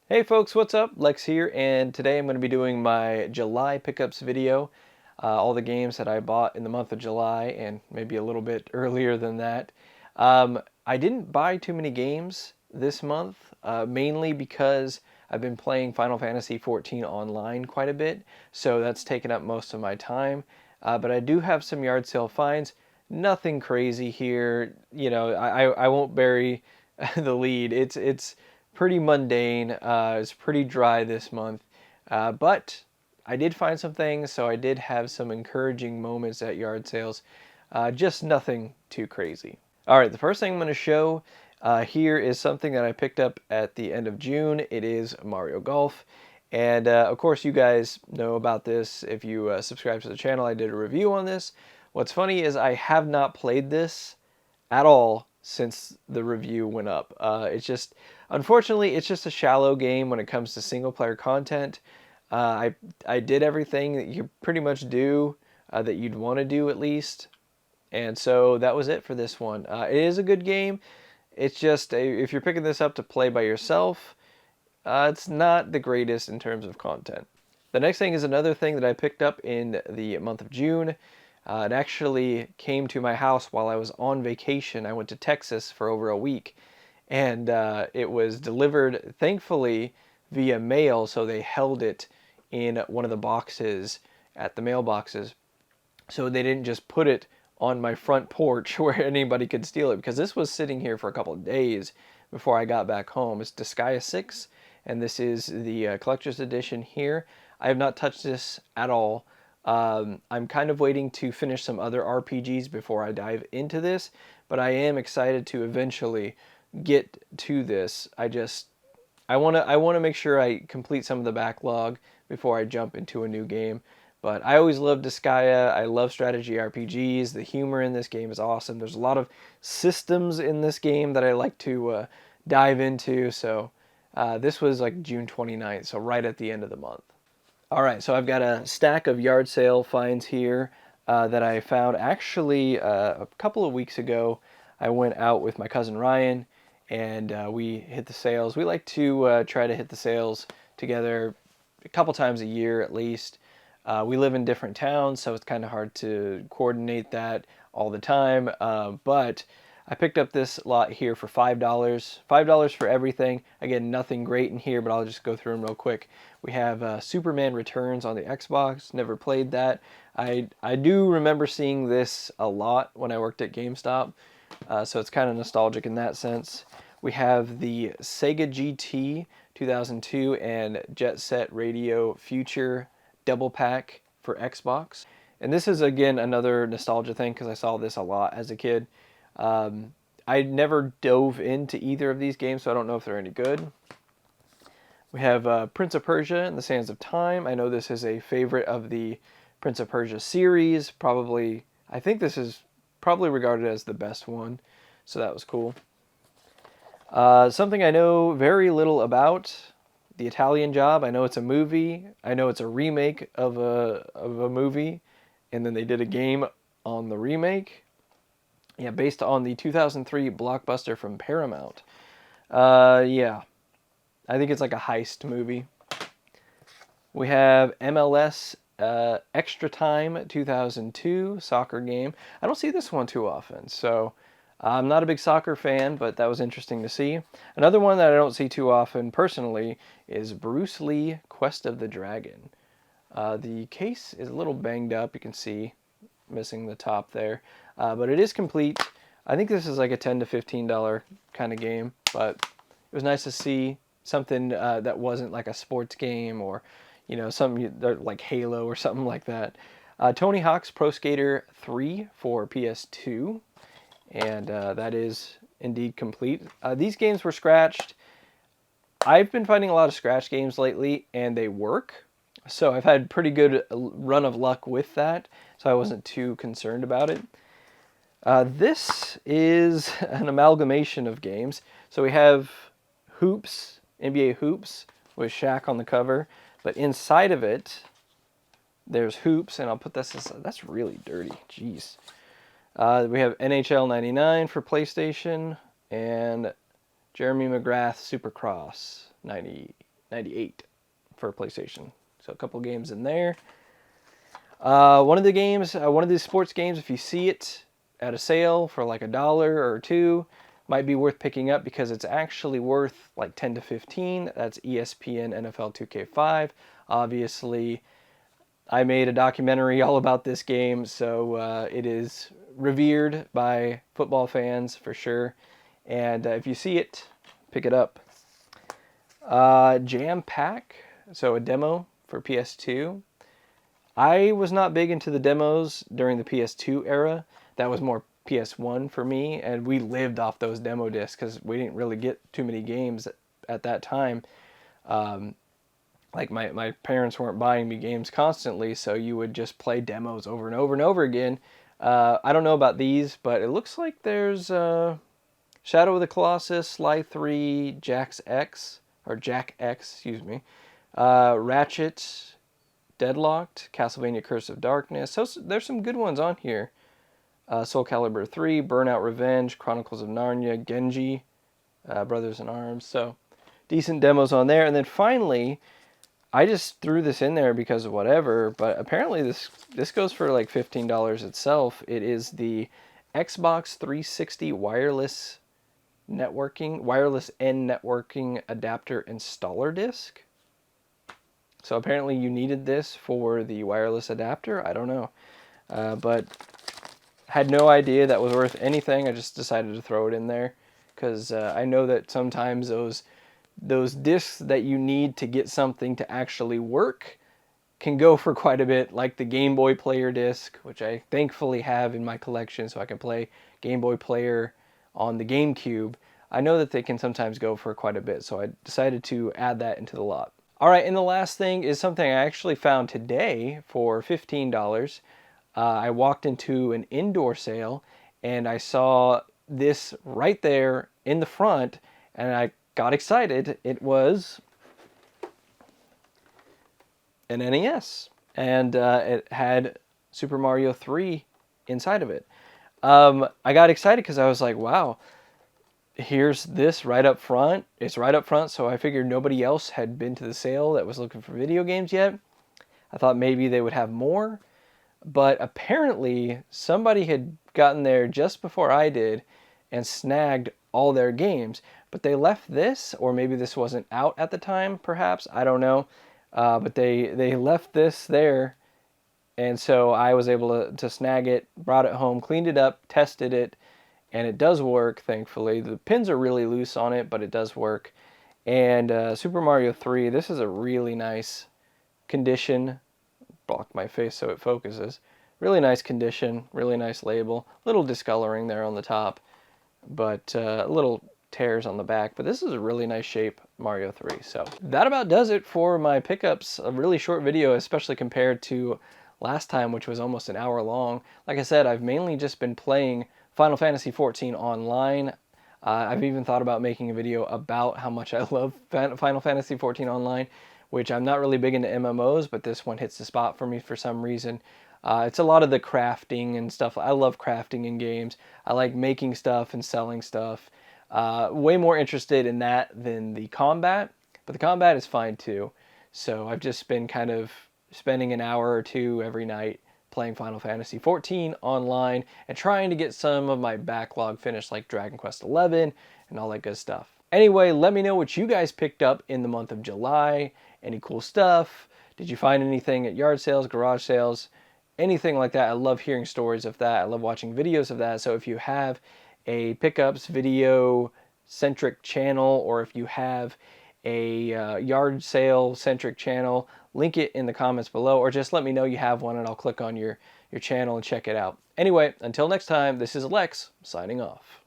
Hey folks, what's up? Lex here, and today I'm going to be doing my July pickups video. All the games that I bought in the month of July, and maybe a little bit earlier than that. I didn't buy too many games this month, mainly because I've been playing Final Fantasy XIV online quite a bit, so that's taken up most of my time. But I do have some yard sale finds. Nothing crazy here. I won't bury the lead. It's pretty mundane. It's pretty dry this month, but I did find some things, so I did have some encouraging moments at yard sales. Just nothing too crazy. All right, the first thing I'm going to show here is something that I picked up at the end of June. It is Mario Golf. And of course, you guys know about this. If you subscribe to the channel, I did a review on this. What's funny is I have not played this at all since the review went up. Unfortunately, it's just a shallow game when it comes to single player content. I did everything that you pretty much do, that you'd want to do at least. And so that was it for this one. It is a good game. It's just, if you're picking this up to play by yourself, it's not the greatest in terms of content. The next thing is another thing that I picked up in the month of June. It actually came to my house while I was on vacation. I went to Texas for over a week, and it was delivered, thankfully, via mail, so they held it in one of the boxes at the mailboxes. So they didn't just put it on my front porch where anybody could steal it, because this was sitting here for a couple of days before I got back home. It's Disgaea 6, and this is the collector's edition here. I have not touched this at all. I'm kind of waiting to finish some other RPGs before I dive into this, but I am excited to eventually get to this. I want to make sure I complete some of the backlog before I jump into a new game. But I always loved Disgaea. I love strategy RPGs. The humor in this game is awesome. There's a lot of systems in this game that I like to dive into. So this was like June 29th, so right at the end of the month. All right, so I've got a stack of yard sale finds here that I found actually a couple of weeks ago. I went out with my cousin Ryan, and we hit the sales. We like to try to hit the sales together a couple times a year at least. We live in different towns, so it's kind of hard to coordinate that all the time. But I picked up this lot here for $5. $5 for everything. Again, nothing great in here, but I'll just go through them real quick. We have Superman Returns on the Xbox. Never played that. I do remember seeing this a lot when I worked at GameStop, so it's kind of nostalgic in that sense. We have the Sega GT 2002 and Jet Set Radio Future double pack for Xbox. And this is, again, another nostalgia thing because I saw this a lot as a kid. I never dove into either of these games, so I don't know if they're any good. We have Prince of Persia and the Sands of Time. I know this is a favorite of the Prince of Persia series. I think this is probably regarded as the best one, so that was cool. Something I know very little about, The Italian Job. I know it's a movie. I know it's a remake of a movie, and then they did a game on the remake. Yeah, based on the 2003 blockbuster from Paramount. Yeah, I think it's like a heist movie. We have MLS Extra Time 2002 soccer game. I don't see this one too often, so I'm not a big soccer fan, but that was interesting to see. Another one that I don't see too often personally is Bruce Lee Quest of the Dragon. The case is a little banged up, you can see, missing the top there. But it is complete. I think this is like a $10 to $15 kind of game, but it was nice to see something that wasn't like a sports game or, something like Halo or something like that. Tony Hawk's Pro Skater 3 for PS2, and that is indeed complete. These games were scratched. I've been finding a lot of scratch games lately, and they work. So I've had pretty good run of luck with that, so I wasn't too concerned about it. This is an amalgamation of games. So we have Hoops, NBA Hoops, with Shaq on the cover. But inside of it, there's Hoops, and I'll put this, that's really dirty, jeez. We have NHL 99 for PlayStation, and Jeremy McGrath Supercross 90, $98 for PlayStation. So a couple games in there. One of the games, one of these sports games, if you see it at a sale for like $1 or $2, might be worth picking up because it's actually worth like 10 to 15. That's ESPN NFL 2K5. Obviously, I made a documentary all about this game, so it is revered by football fans for sure. And if you see it, pick it up. Jam Pack, so a demo for PS2. I was not big into the demos during the PS2 era. That was more PS1 for me, and we lived off those demo discs because we didn't really get too many games at that time. Like my parents weren't buying me games constantly, so you would just play demos over and over and over again. I don't know about these, but it looks like there's Shadow of the Colossus, Sly 3, Jack X, excuse me, Ratchet, Deadlocked, Castlevania Curse of Darkness. So there's some good ones on here. Soul Calibur 3, Burnout Revenge, Chronicles of Narnia, Genji, Brothers in Arms. So decent demos on there. And then finally, I just threw this in there because of whatever, but apparently this goes for like $15 itself. It is the Xbox 360 wireless N networking adapter installer disc. So apparently you needed this for the wireless adapter. I don't know, but had no idea that was worth anything. I just decided to throw it in there because I know that sometimes those discs that you need to get something to actually work can go for quite a bit, like the Game Boy Player disc, which I thankfully have in my collection so I can play Game Boy Player on the GameCube. I know that they can sometimes go for quite a bit, so I decided to add that into the lot. All right, and the last thing is something I actually found today for $15. I walked into an indoor sale and I saw this right there in the front and I got excited. It was an NES and it had Super Mario 3 inside of it. I got excited because I was like, wow, here's this right up front. It's right up front, so I figured nobody else had been to the sale that was looking for video games yet. I thought maybe they would have more. But apparently somebody had gotten there just before I did and snagged all their games. But they left this, or maybe this wasn't out at the time, perhaps. I don't know. But they left this there. And so I was able to snag it, brought it home, cleaned it up, tested it. And it does work, thankfully. The pins are really loose on it, but it does work. And Super Mario 3, this is a really nice condition. Block my face so it focuses. Really nice condition, really nice label. Little discoloring there on the top, but little tears on the back. But this is a really nice shape Mario 3. So that about does it for my pickups. A really short video, especially compared to last time, which was almost an hour long. Like I said, I've mainly just been playing Final Fantasy XIV online. I've even thought about making a video about how much I love Final Fantasy XIV online, which I'm not really big into MMOs, but this one hits the spot for me for some reason. It's a lot of the crafting and stuff. I love crafting in games. I like making stuff and selling stuff. Way more interested in that than the combat, but the combat is fine too. So I've just been kind of spending an hour or two every night playing Final Fantasy XIV online and trying to get some of my backlog finished, like Dragon Quest XI and all that good stuff. Anyway, let me know what you guys picked up in the month of July. Any cool stuff? Did you find anything at yard sales, garage sales, anything like that? I love hearing stories of that. I love watching videos of that. So if you have a pickups video centric channel, or if you have a yard sale centric channel, link it in the comments below, or just let me know you have one and I'll click on your channel and check it out. Anyway, until next time, this is Lex signing off.